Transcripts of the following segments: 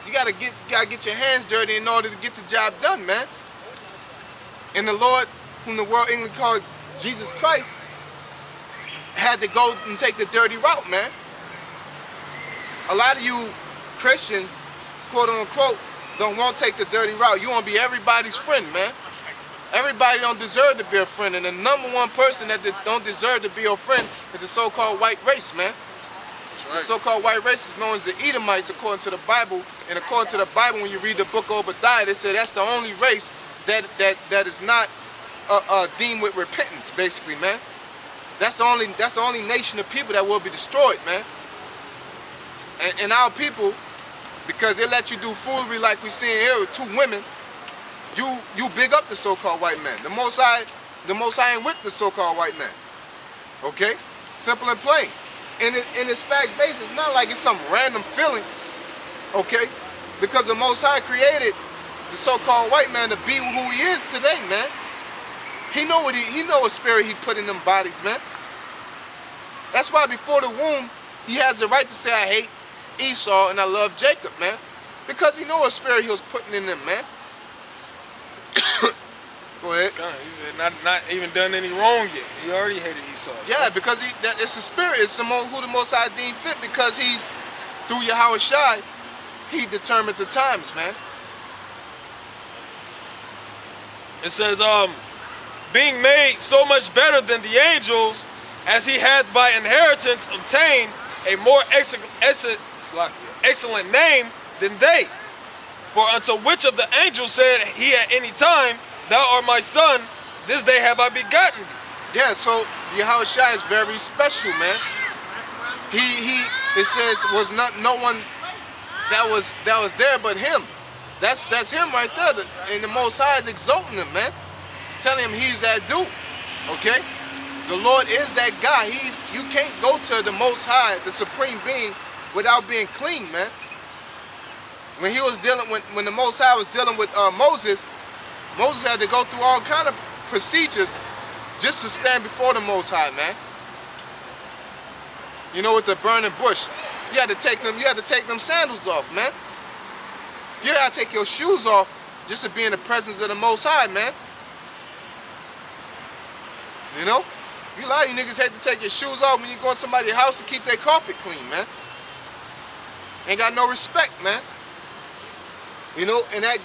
You gotta get your hands dirty in order to get the job done, man. And the Lord, whom the world England called Jesus Christ, had to go and take the dirty route, man. A lot of you Christians, quote unquote, don't want to take the dirty route. You want to be everybody's friend, man. Everybody don't deserve to be a friend, and the number one person that don't deserve to be your friend is the so-called white race, man. Right. The so-called white race is known as the Edomites according to the Bible, and according to the Bible, when you read the book of Obadiah, they say that's the only race that is not deemed with repentance, basically, man. That's the only nation of people that will be destroyed, man. And our people, because they let you do foolery like we seeing here with two women, you big up the so-called white man. The Most High ain't with the so-called white man. Okay? Simple and plain. And it's fact-based. It's not like it's some random feeling. Okay? Because the Most High created the so-called white man to be who he is today, man. He know what spirit he put in them bodies, man. That's why before the womb, he has the right to say, I hate Esau and I love Jacob, man. Because he know what spirit he was putting in them, man. Go ahead. He said not even done any wrong yet. He already hated Esau. Yeah, because it's a spirit. It's who the Most High deemed fit, because he's, through Yahweh Shai, he determined the times, man. It says, being made so much better than the angels, as he hath by inheritance obtained a more excellent name than they. For unto which of the angels said he at any time, Thou art my son, this day have I begotten thee. Yeah, so Yahweh Shai is very special, man. It says was no one that was there but him. That's him right there. And the Most High is exalting him, man. Telling him he's that dude. Okay? The Lord is that guy. You can't go to the Most High, the Supreme Being, without being clean, man. When when the Most High was dealing with Moses had to go through all kind of procedures just to stand before the Most High, man. You know, with the burning bush, you had to take them sandals off, man. You had to take your shoes off just to be in the presence of the Most High, man. You know? A lot of you niggas hate to take your shoes off when you go in somebody's house and keep their carpet clean, man. Ain't got no respect, man. You know, and that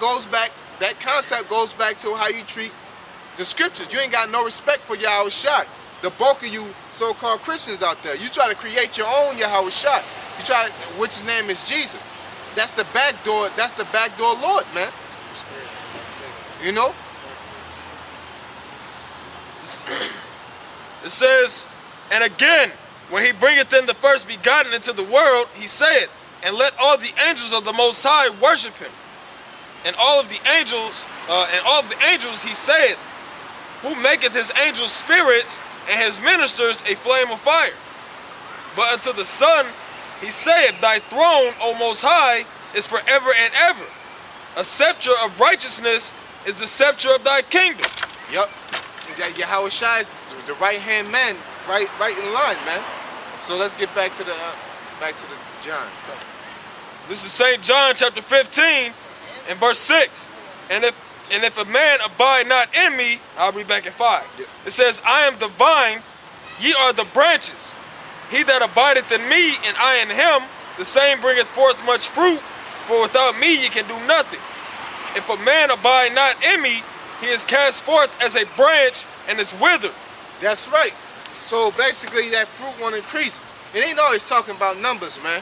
concept goes back to how you treat the scriptures. You ain't got no respect for Yahweh Shai. The bulk of you so-called Christians out there, you try to create your own Yahweh Shai. Which his name is Jesus. That's the backdoor Lord, man. You know? It says, and again, when he bringeth in the first begotten into the world, he saith, and let all the angels of the Most High worship him. And all of the angels he saith, who maketh his angels spirits and his ministers a flame of fire. But unto the Son he saith, Thy throne, O Most High, is forever and ever. A scepter of righteousness is the scepter of thy kingdom. Yup. Yahweh Shai is the right-hand man, right in line, man. So let's get back to the John. This is St. John chapter 15 and verse 6. And if a man abide not in me, I'll be back at 5. Yep. It says, I am the vine, ye are the branches. He that abideth in me, and I in him, the same bringeth forth much fruit, for without me ye can do nothing. If a man abide not in me, he is cast forth as a branch and is withered. That's right. So basically that fruit won't increase. It ain't always talking about numbers, man.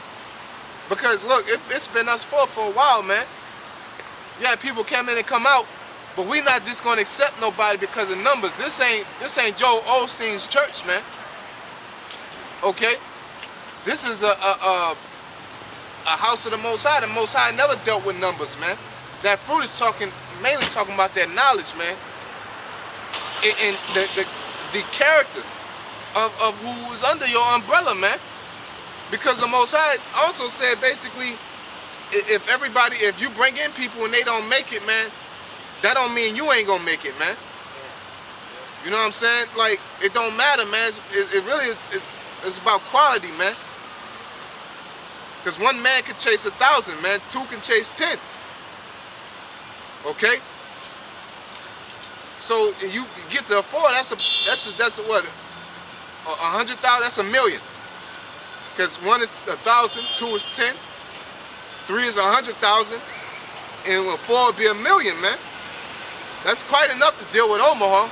Because look, it's been us for a while, man. Yeah, people come in and come out, but we're not just gonna accept nobody because of numbers. This ain't Joel Osteen's church, man. Okay? This is a house of the Most High. The Most High never dealt with numbers, man. That fruit is mainly talking about that knowledge, man. And the character of who is under your umbrella, man. Because the Most High also said basically, if you bring in people and they don't make it, man, that don't mean you ain't gonna make it, man. You know what I'm saying? Like, it don't matter, man. It really is, it's about quality, man. Because one man can chase 1,000, man. Two can chase 10. Okay? So you get to 4, that's what? 100,000, that's 1,000,000. Because 1 is 1,000, 2 is 10, 3 is 100,000, and 4 would be 1,000,000, man. That's quite enough to deal with Omaha.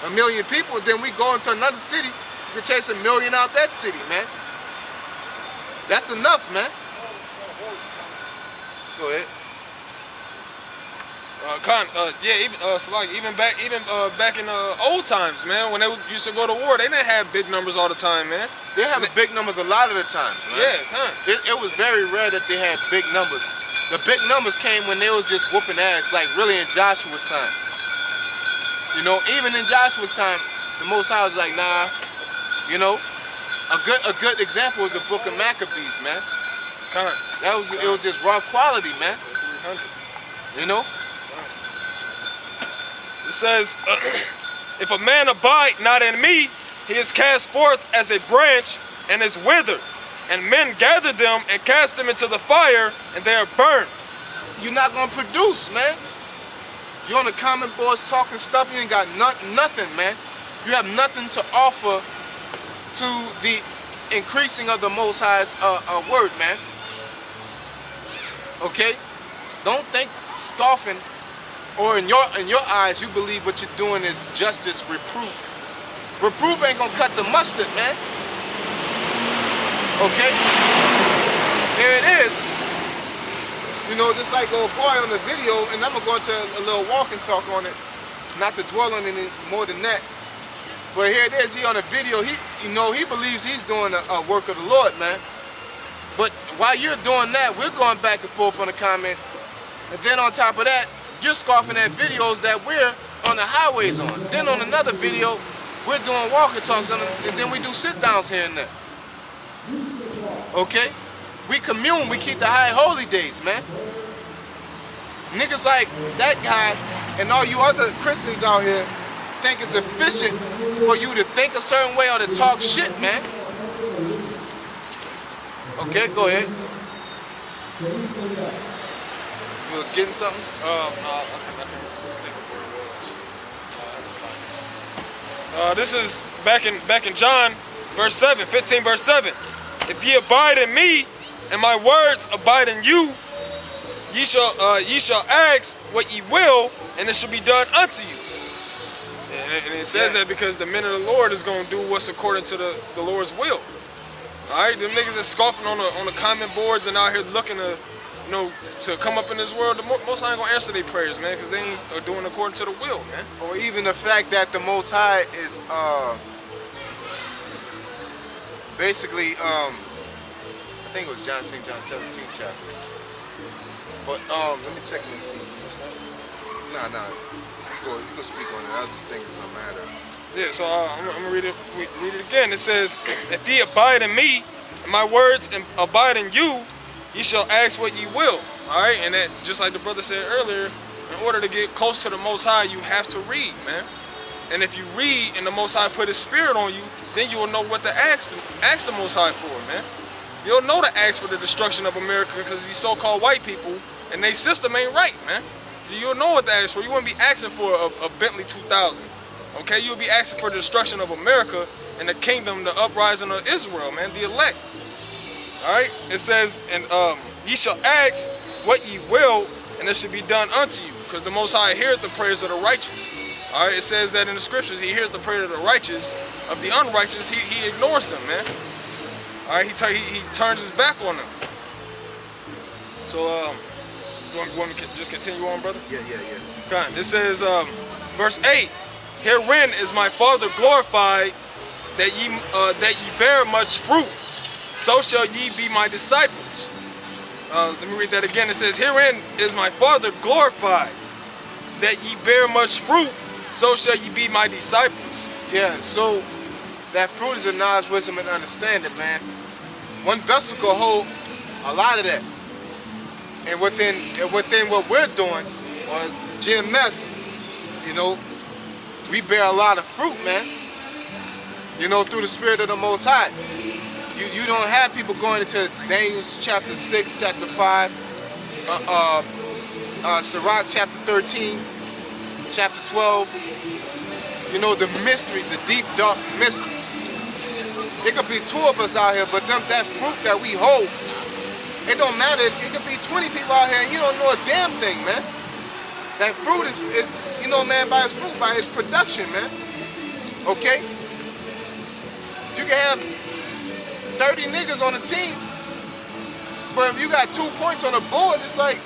1,000,000 people, then we go into another city, we can chase 1,000,000 out that city, man. That's enough, man. Go ahead. Even back in old times, man, when they used to go to war, they didn't have big numbers all the time, man. They have big numbers a lot of the time, man. Yeah, It was very rare that they had big numbers. The big numbers came when they was just whooping ass, like really in Joshua's time. You know, even in Joshua's time, the Most High was like, nah, you know. A good example is the Book of Maccabees, man. It was just raw quality, man. You know. It says, if a man abide not in me, he is cast forth as a branch and is withered. And men gather them and cast them into the fire, and they are burned. You're not going to produce, man. You're on the comment boards talking stuff, you ain't got nothing, man. You have nothing to offer to the increasing of the Most High's word, man. Okay? Don't think scoffing, or in your eyes, you believe what you're doing is justice, reproof. Reproof ain't gonna cut the mustard, man. Okay? Here it is. You know, just like old boy on the video, and I'm gonna go into a little walk and talk on it, not to dwell on it more than that. But here it is, he on a video, he believes he's doing a work of the Lord, man. But while you're doing that, we're going back and forth on the comments. And then on top of that, you're scoffing at videos that we're on the highways on. Then on another video, we're doing walking talks, and then we do sit-downs here and there. Okay? We commune, we keep the high holy days, man. Niggas like that guy and all you other Christians out here think it's efficient for you to think a certain way or to talk shit, man. Okay, go ahead. You was getting something? No, I can't think of where it was. This is back in John, verse 7, 15 verse 7. If ye abide in me, and my words abide in you, ye shall ask what ye will, and it shall be done unto you. And it says that because the men of the Lord is going to do what's according to the Lord's will. All right, them niggas is scoffing on the comment boards and out here looking to, you know, to come up in this world. The Most High ain't gonna answer their prayers, man, because they ain't doing according to the will, man. Or even the fact that the Most High is basically I think it was John 17 chapter. But let me check and see. Nah. You can speak on it. I was just thinking something out of it. Yeah, so I'm gonna read it again. It says, if ye abide in me, and my words abide in you, ye shall ask what ye will. All right, and that, just like the brother said earlier, in order to get close to the Most High, you have to read, man. And if you read and the Most High put His Spirit on you, then you will know what to ask the Most High for, man. You'll know to ask for the destruction of America because these so-called white people and their system ain't right, man. So you'll know what to ask for. You won't be asking for a Bentley 2000. Okay, you'll be asking for the destruction of America and the kingdom, the uprising of Israel, man, the elect. All right, it says, and ye shall ask what ye will, and it shall be done unto you, because the Most High heareth the prayers of the righteous. All right, it says that in the scriptures, He hears the prayer of the righteous. Of the unrighteous, He ignores them, man. All right, he turns His back on them. So, you want me to just continue on, brother? Yeah. Okay, this says, verse 8. Herein is my Father glorified, that ye bear much fruit, so shall ye be my disciples. Let me read that again. It says, herein is my Father glorified, that ye bear much fruit, so shall ye be my disciples. Yeah, so that fruit is a knowledge, wisdom, and understanding, man. One vessel can hold a lot of that. And within what we're doing, on GMS, you know, we bear a lot of fruit, man. You know, through the Spirit of the Most High. You don't have people going into Daniel chapter 6, chapter 5, Sirach chapter 13, chapter 12. You know, the mysteries, the deep, dark mysteries. It could be 2 of us out here, but that fruit that we hold, it don't matter. It could be 20 people out here and you don't know a damn thing, man. That fruit is you know, man, by its fruit, by its production, man. Okay? You can have 30 niggas on a team, but if you got 2 points on the board, it's like,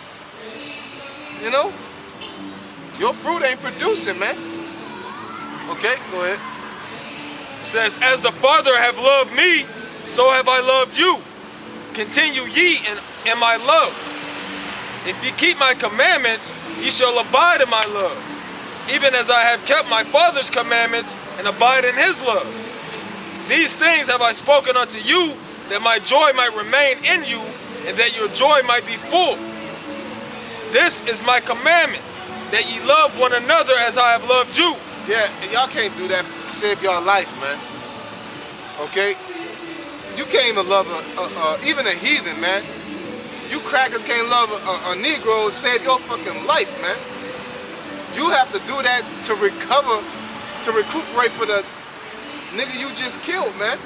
you know, your fruit ain't producing, man. Okay, go ahead. It says, as the Father have loved me, so have I loved you. Continue ye in my love. If ye keep my commandments, ye shall abide in my love, even as I have kept my Father's commandments and abide in his love. These things have I spoken unto you, that my joy might remain in you, and that your joy might be full. This is my commandment, that ye love one another as I have loved you. Yeah, y'all can't do that to save y'all life, man. Okay? You can't even love even a heathen, man. You crackers can't love a Negro to save your fucking life, man. You have to do that to recover, to recuperate for the nigga you just killed, man.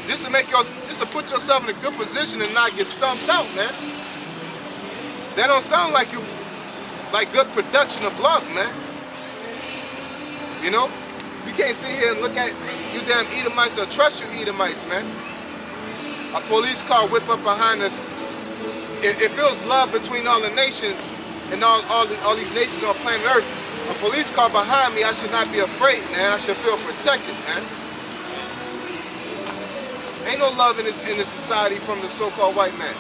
Just to put yourself in a good position and not get stumped out, man. That don't sound like like good production of love, man. You know? You can't sit here and look at you damn Edomites or trust you Edomites, man. A police car whip up behind us. It feels love between all the nations and all these nations on planet Earth. A police car behind me, I should not be afraid, man. I should feel protected, man. Ain't no love in this society from the so-called white man.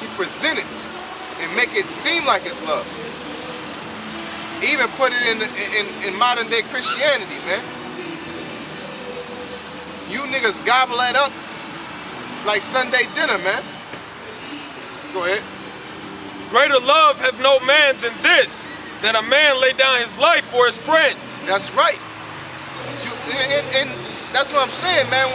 He present it and make it seem like it's love. Even put it in modern day Christianity, man. You niggas gobble that up like Sunday dinner, man. Go ahead. Greater love have no man than this, that a man lay down his life for his friends. That's right. And that's what I'm saying, man.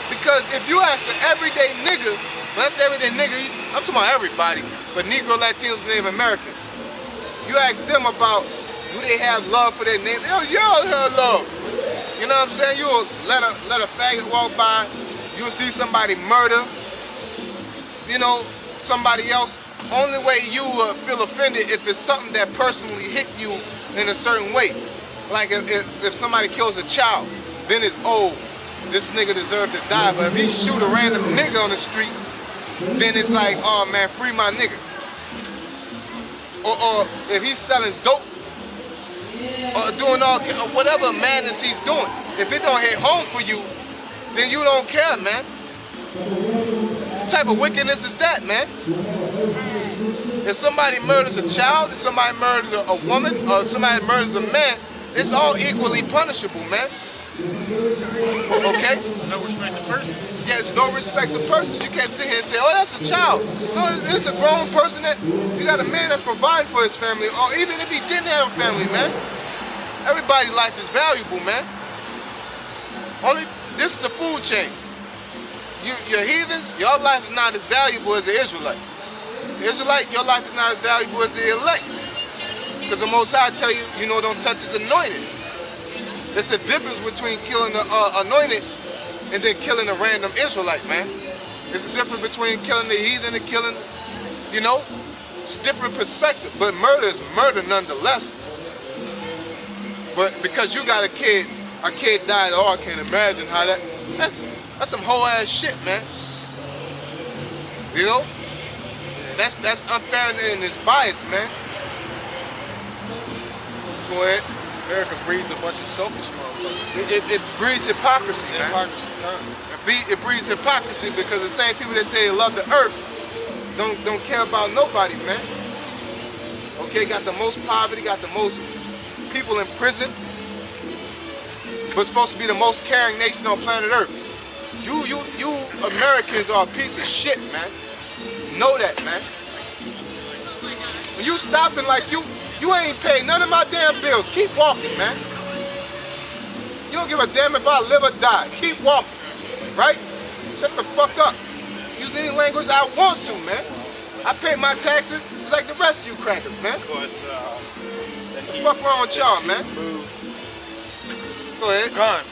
Because if you ask an everyday nigga, well, that's everyday nigga, I'm talking about everybody, but Negro, Latinos, and Native Americans. You ask them about, do they have love for their neighbor? Y'all have love. You know what I'm saying? You'll let a faggot walk by, you'll see somebody murder, you know, somebody else. Only way you feel offended if it's something that personally hit you in a certain way. Like if somebody kills a child, then it's, oh, this nigga deserves to die. But if he shoot a random nigga on the street, then it's like, oh man, free my nigga. Or if he's selling dope, or doing whatever madness he's doing, if it don't hit home for you, then you don't care, man. What type of wickedness is that, man? If somebody murders a child, if somebody murders a woman, or if somebody murders a man, it's all equally punishable, man. Okay? No respect to person. Yeah, no respect to person. You can't sit here and say, oh, that's a child. No, it's a grown person that, you got a man that's providing for his family, or even if he didn't have a family, man. Everybody's life is valuable, man. This is the food chain. You're heathens, your life is not as valuable as the Israelite. The Israelite, your life is not as valuable as the elect. Because the Most High tell you, you know, don't touch his anointed. There's a difference between killing the anointed and then killing a random Israelite, man. There's a difference between killing the heathen and killing, you know, it's a different perspective. But murder is murder nonetheless. But because you got a kid died, oh, I can't imagine how that's some whole ass shit, man. You know? That's unfair and it's biased, man. Go ahead. America breeds a bunch of selfish motherfuckers. It breeds hypocrisy, man. Hypocrisy, It breeds hypocrisy because the same people that say they love the earth don't care about nobody, man. Okay, got the most poverty, got the most people in prison, but supposed to be the most caring nation on planet Earth. You Americans are a piece of shit, man. Know that, man. When you stopping like you ain't paid none of my damn bills. Keep walking, man. You don't give a damn if I live or die. Keep walking, right? Shut the fuck up. Use any language I want to, man. I pay my taxes just like the rest of you crackers, man. What the fuck wrong with y'all, man? Go ahead. Gone.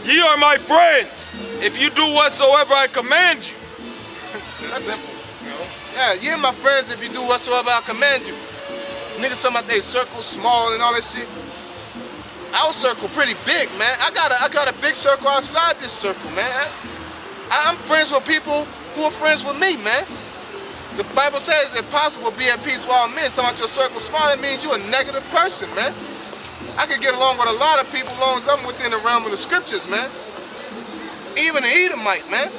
Ye are my friends if you do whatsoever I command you. That's simple. Yeah, you're my friends if you do whatsoever I command you. Niggas talking about they circle small and all that shit. Our circle pretty big, man. I got a big circle outside this circle, man. I'm friends with people who are friends with me, man. The Bible says it's impossible to be at peace with all men. Talking about your circle small, that means you're a negative person, man. I can get along with a lot of people as long as I'm within the realm of the scriptures, man. Even an Edomite, man.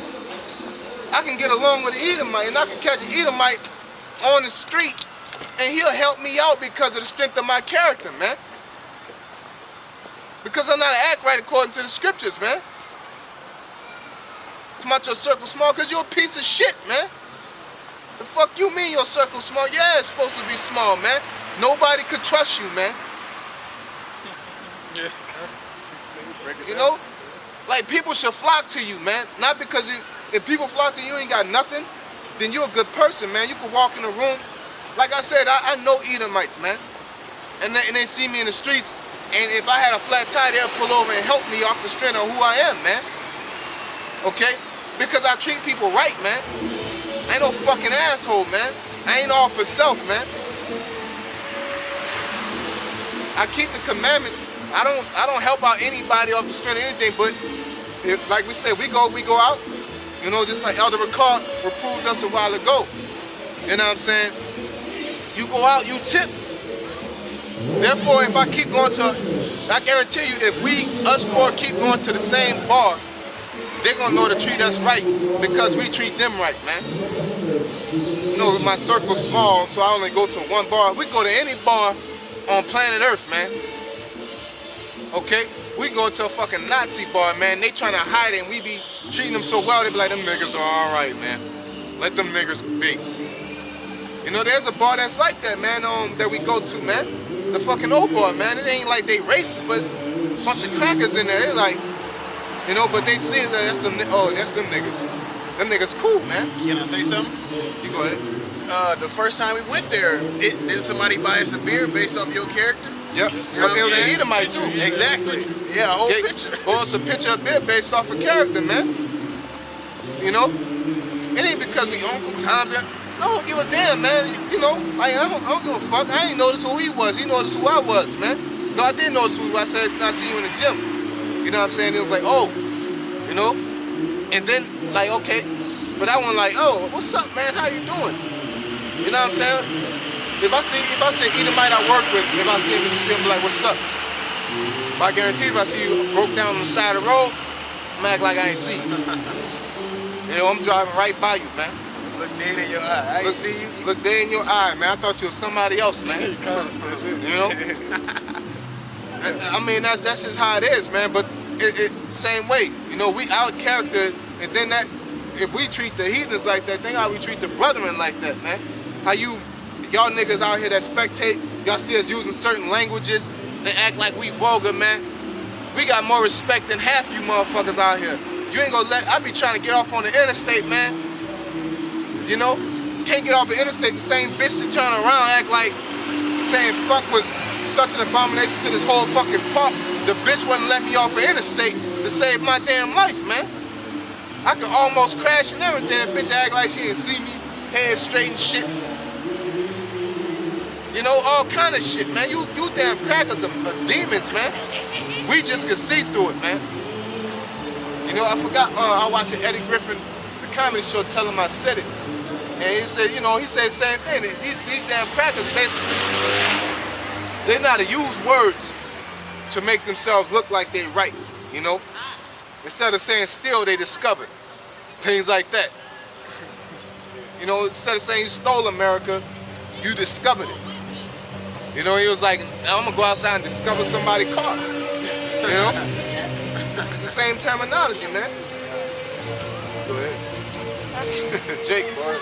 I can get along with an Edomite, and I can catch an Edomite on the street, and he'll help me out because of the strength of my character, man. Because I'm not act right according to the scriptures, man. It's about your circle small because you're a piece of shit, man. The fuck you mean your circle small? Yeah, it's supposed to be small, man. Nobody could trust you, man. Yeah. You know? Like, people should flock to you, man. Not because if people flock to you, you ain't got nothing, then you're a good person, man. You can walk in a room. Like I said, I know Edomites, man. And they see me in the streets, and if I had a flat tire, they'll pull over and help me off the strength of who I am, man. Okay? Because I treat people right, man. I ain't no fucking asshole, man. I ain't all for self, man. I keep the commandments. I don't help out anybody off the strength of anything, but like we said, we go out, you know, just like Elder Ricard reproved us a while ago. You know what I'm saying? You go out, you tip. Therefore, if I keep going to, I guarantee you, if us four keep going to the same bar, they're gonna know to treat us right because we treat them right, man. You know, my circle's small, so I only go to one bar. We go to any bar on planet Earth, man. Okay? We go to a fucking Nazi bar, man. They trying to hide it, and we be treating them so well, they be like, them niggas are all right, man. Let them niggas be. You know, there's a bar that's like that, man, that we go to, man. The fucking old bar, man. It ain't like they racist, but it's a bunch of crackers in there. They're like, you know, but they see that that's them niggas. Them niggas cool, man. Can I say something? You go ahead. The first time we went there, didn't somebody buy us a beer based off your character? Yep. You know what It I'm was an saying? Edomite too. Exactly. Yeah, a whole picture. Well, it's a picture of beer based off of character, man. You know? It ain't because we Uncle Tom's. I don't give a damn, man. You know, I don't give a fuck. I ain't notice who he was. He noticed who I was, man. No, I did notice who he was. I said, I see you in the gym. You know what I'm saying? It was like, oh, you know? And then, like, okay. But I wasn't like, oh, what's up, man? How you doing? You know what I'm saying? If I see Edomite I work with, if I see him in the street, I'm like, what's up? But I guarantee if I see you broke down on the side of the road, I'm act like I ain't see you. You know, I'm driving right by you, man. Look dead in your eye. I ain't see you. Look dead in your eye, man. I thought you was somebody else, man. You know? I mean, that's just how it is, man. But same way, you know, we our character, and then that, if we treat the heathens like that, think how we treat the brethren like that, man. How y'all niggas out here that spectate, y'all see us using certain languages, they act like we vulgar, man. We got more respect than half you motherfuckers out here. You ain't gonna I be trying to get off on the interstate, man. You know? Can't get off the interstate, the same bitch to turn around, act like saying fuck was such an abomination to this whole fucking park. The bitch wouldn't let me off the interstate to save my damn life, man. I could almost crash and everything. The bitch act like she didn't see me, head straight and shit. You know, all kind of shit, man. You damn crackers are demons, man. We just could see through it, man. You know, I forgot, I watched Eddie Griffin, the comedy show, tell him I said it. And he said, you know, he said the same thing. These damn crackers, basically, they know how to use words to make themselves look like they're right, you know? Instead of saying steal, they discovered. Things like that. You know, instead of saying you stole America, you discovered it. You know, he was like, I'm gonna go outside and discover somebody's car. You know? The same terminology, man. Go ahead. Jake, boy.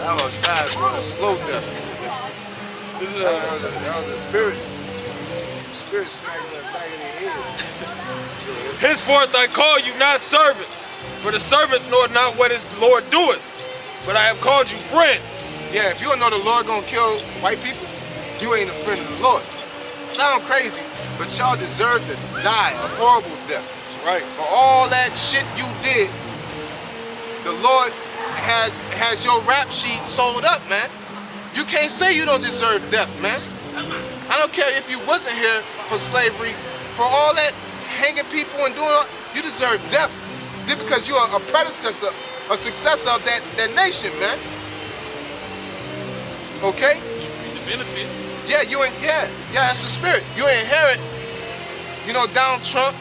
I was fast, bro. Slow death. This is that was the spirit. spirit smacking the back of their head. Henceforth I call you not servants, for the servant knoweth not what his Lord doeth, but I have called you friends. Yeah, if you don't know the Lord gonna kill white people, you ain't a friend of the Lord. Sound crazy, but y'all deserve to die a horrible death. That's right. For all that shit you did, the Lord has your rap sheet sold up, man. You can't say you don't deserve death, man. I don't care if you wasn't here for slavery, for all that hanging people and doing all, you deserve death. Just because you are a predecessor, a successor of that nation, man. Okay? The benefits. Yeah, yeah, that's the spirit. You inherit, Donald Trump,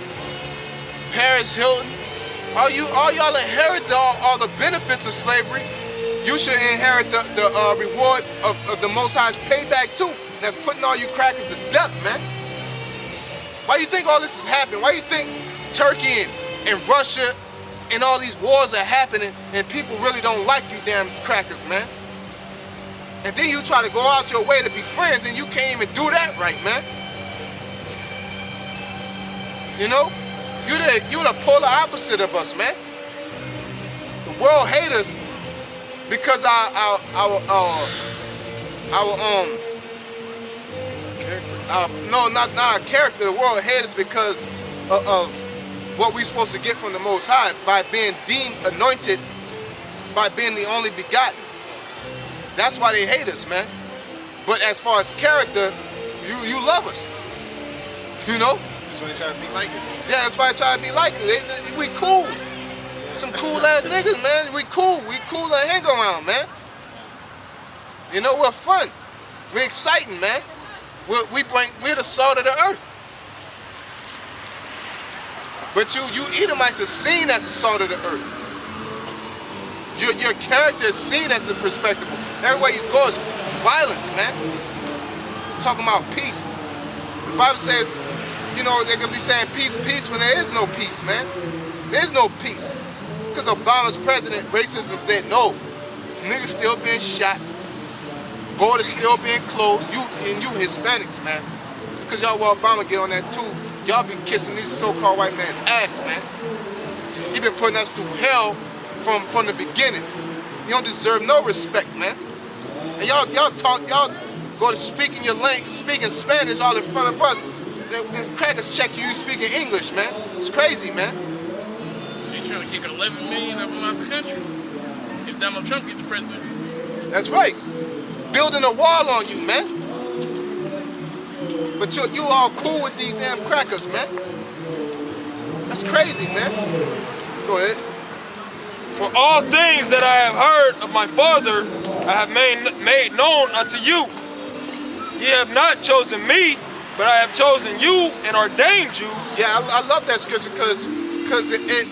Paris Hilton. All y'all inherit all the benefits of slavery. You should inherit the reward of the Most High's payback too. That's putting all you crackers to death, man. Why do you think all this is happening? Why do you think Turkey and Russia and all these wars are happening and people really don't like you damn crackers, man? And then you try to go out your way to be friends and you can't even do that right, man. You're the polar opposite of us, man. The world hates us because not our character. The world hates us because of what we're supposed to get from the Most High by being deemed anointed, by being the only begotten. That's why they hate us, man. But as far as character, you love us. That's why they try to be like us. Yeah, that's why they try to be like us. We cool. Some cool ass niggas, man. We cool. We cool to hang around, man. We're fun. We're exciting, man. We're the salt of the earth. But you Edomites are seen as the salt of the earth. Your character is seen as a respectable. Everywhere you go is violence, man. Talking about peace. The Bible says, they're gonna be saying peace, peace when there is no peace, man. There's no peace. Because Obama's president, racism dead. No. Niggas still being shot. Borders still being closed. You Hispanics, man. Because y'all want Obama get on that too. Y'all been kissing these so-called white man's ass, man. He been putting us through hell from the beginning. You don't deserve no respect, man. And y'all go to speaking Spanish all in front of us. The crackers check you speaking English, man. It's crazy, man. They trying to kick 11 million of them out the country if Donald Trump get the presidency. That's right. Building a wall on you, man. But you all cool with these damn crackers, man. That's crazy, man. Go ahead. For all things that I have heard of my Father, I have made known unto you. Ye have not chosen me, but I have chosen you and ordained you. Yeah, I love that scripture because it